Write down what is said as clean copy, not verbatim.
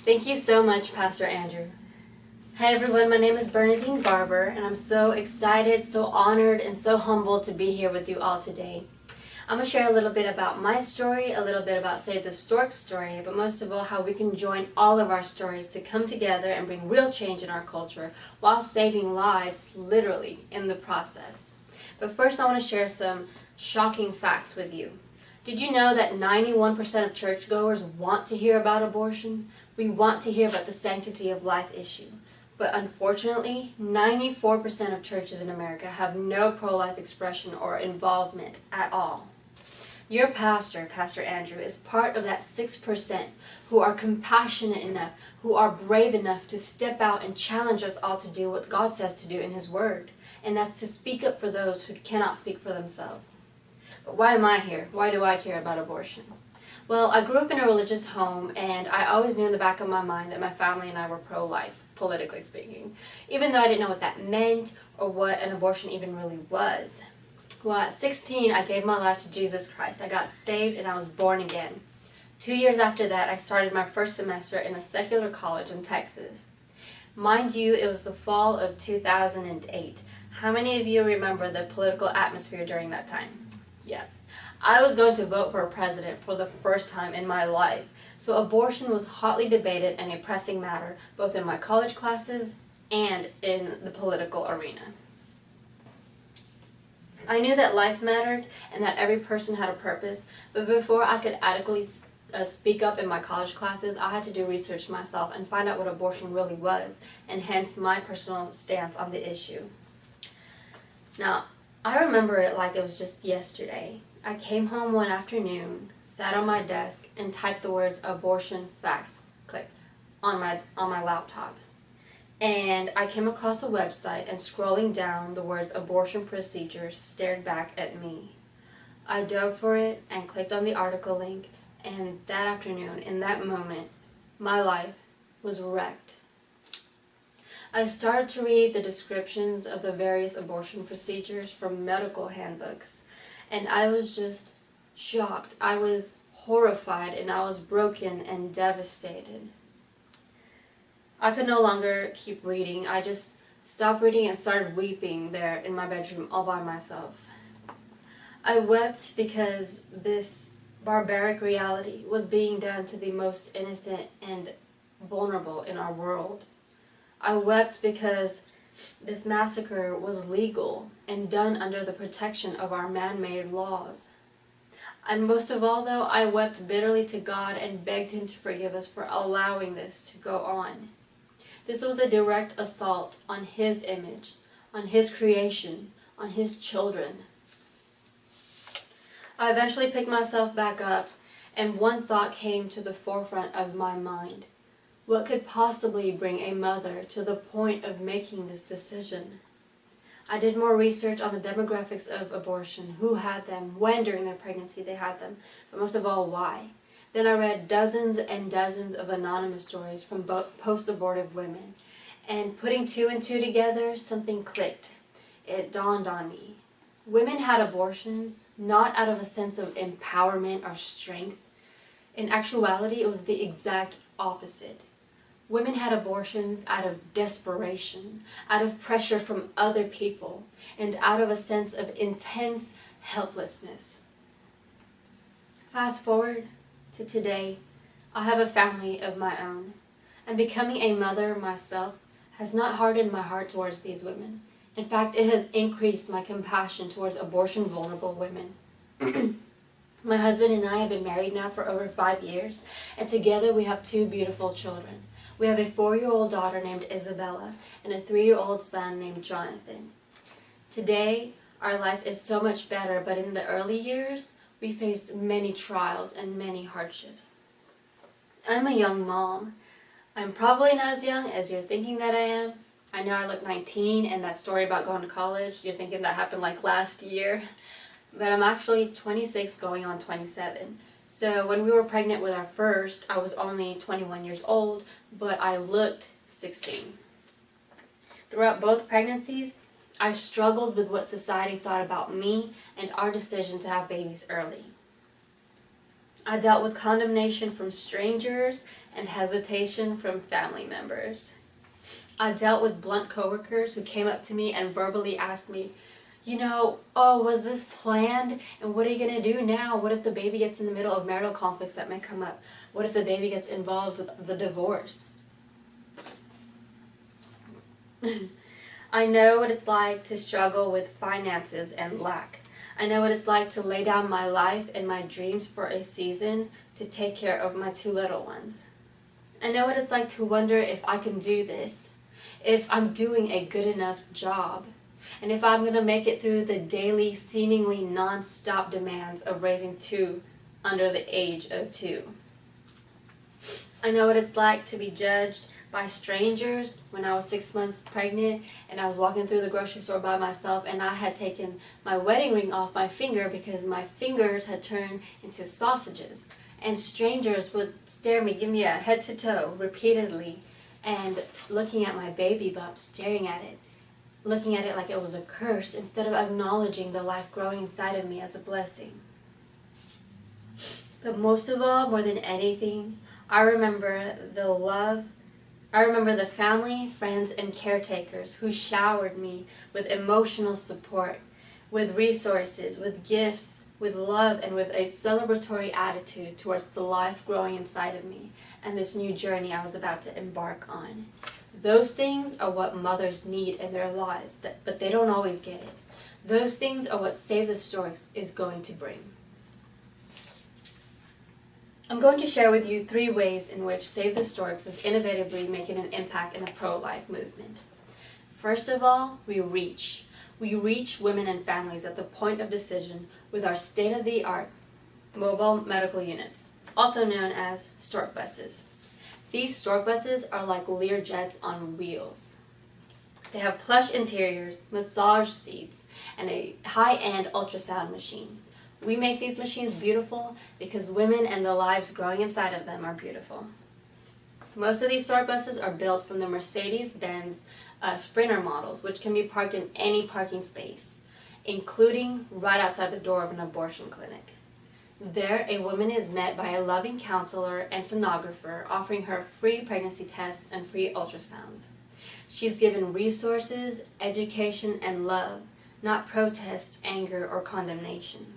Thank you so much, Pastor Andrew. Hey everyone, my name is Bernadine Barber, and I'm so excited, so honored, and so humbled to be here with you all today. I'm going to share a little bit about my story, a little bit about Save the Storks story, but most of all how we can join all of our stories to come together and bring real change in our culture while saving lives, literally, in the process. But first I want to share some shocking facts with you. Did you know that 91% of churchgoers want to hear about abortion? We want to hear about the sanctity of life issue. But unfortunately, 94% of churches in America have no pro-life expression or involvement at all. Your pastor, Pastor Andrew, is part of that 6% who are compassionate enough, who are brave enough to step out and challenge us all to do what God says to do in His Word, and that's to speak up for those who cannot speak for themselves. But why am I here? Why do I care about abortion? Well, I grew up in a religious home, and I always knew in the back of my mind that my family and I were pro-life, politically speaking, even though I didn't know what that meant or what an abortion even really was. Well, at 16, I gave my life to Jesus Christ. I got saved and I was born again. 2 years after that, I started my first semester in a secular college in Texas. Mind you, it was the fall of 2008. How many of you remember the political atmosphere during that time? Yes. I was going to vote for a president for the first time in my life, so abortion was hotly debated and a pressing matter, both in my college classes and in the political arena. I knew that life mattered and that every person had a purpose, but before I could adequately speak up in my college classes, I had to do research myself and find out what abortion really was, and hence my personal stance on the issue. Now, I remember it like it was just yesterday. I came home one afternoon, sat on my desk, and typed the words abortion facts, click, on my laptop. And I came across a website, and scrolling down, the words abortion procedures stared back at me. I dove for it and clicked on the article link, and that afternoon, in that moment, my life was wrecked. I started to read the descriptions of the various abortion procedures from medical handbooks, and I was just shocked. I was horrified, and I was broken and devastated. I could no longer keep reading. I just stopped reading and started weeping there in my bedroom all by myself. I wept because this barbaric reality was being done to the most innocent and vulnerable in our world. I wept because this massacre was legal and done under the protection of our man-made laws. And most of all, though, I wept bitterly to God and begged Him to forgive us for allowing this to go on. This was a direct assault on His image, on His creation, on His children. I eventually picked myself back up, and one thought came to the forefront of my mind. What could possibly bring a mother to the point of making this decision? I did more research on the demographics of abortion, who had them, when during their pregnancy they had them, but most of all, why. Then I read dozens and dozens of anonymous stories from post-abortive women, and putting two and two together, something clicked. It dawned on me. Women had abortions not out of a sense of empowerment or strength. In actuality, it was the exact opposite. Women had abortions out of desperation, out of pressure from other people, and out of a sense of intense helplessness. Fast forward to today, I have a family of my own, and becoming a mother myself has not hardened my heart towards these women. In fact, it has increased my compassion towards abortion-vulnerable women. My husband and I have been married now for over 5 years, and together we have 2 beautiful children. We have a 4-year-old daughter named Isabella and a 3-year-old son named Jonathan. Today, our life is so much better, but in the early years, we faced many trials and many hardships. I'm a young mom. I'm probably not as young as you're thinking that I am. I know I look 19, and that story about going to college, you're thinking that happened like last year. But I'm actually 26 going on 27. So when we were pregnant with our first, I was only 21 years old, but I looked 16. Throughout both pregnancies, I struggled with what society thought about me and our decision to have babies early. I dealt with condemnation from strangers and hesitation from family members. I dealt with blunt coworkers who came up to me and verbally asked me, oh, was this planned? And what are you going to do now? What if the baby gets in the middle of marital conflicts that may come up? What if the baby gets involved with the divorce? I know what it's like to struggle with finances and lack. I know what it's like to lay down my life and my dreams for a season to take care of my 2 little ones. I know what it's like to wonder if I can do this, if I'm doing a good enough job, and if I'm going to make it through the daily, seemingly non-stop demands of raising 2 under the age of 2. I know what it's like to be judged by strangers when I was 6 months pregnant and I was walking through the grocery store by myself and I had taken my wedding ring off my finger because my fingers had turned into sausages. And strangers would stare me, give me a head to toe repeatedly, and looking at my baby bump, staring at it, looking at it like it was a curse instead of acknowledging the life growing inside of me as a blessing. But most of all, more than anything, I remember the family, friends, and caretakers who showered me with emotional support, with resources, with gifts, with love, and with a celebratory attitude towards the life growing inside of me and this new journey I was about to embark on. Those things are what mothers need in their lives, but they don't always get it. Those things are what Save the Storks is going to bring. I'm going to share with you 3 ways in which Save the Storks is innovatively making an impact in the pro-life movement. First of all, we reach. We reach women and families at the point of decision with our state-of-the-art mobile medical units, also known as Stork buses. These Stork buses are like Lear jets on wheels. They have plush interiors, massage seats, and a high-end ultrasound machine. We make these machines beautiful because women and the lives growing inside of them are beautiful. Most of these Stork buses are built from the Mercedes-Benz Sprinter models, which can be parked in any parking space, including right outside the door of an abortion clinic. There, a woman is met by a loving counselor and sonographer offering her free pregnancy tests and free ultrasounds. She's given resources, education, and love, not protest, anger, or condemnation.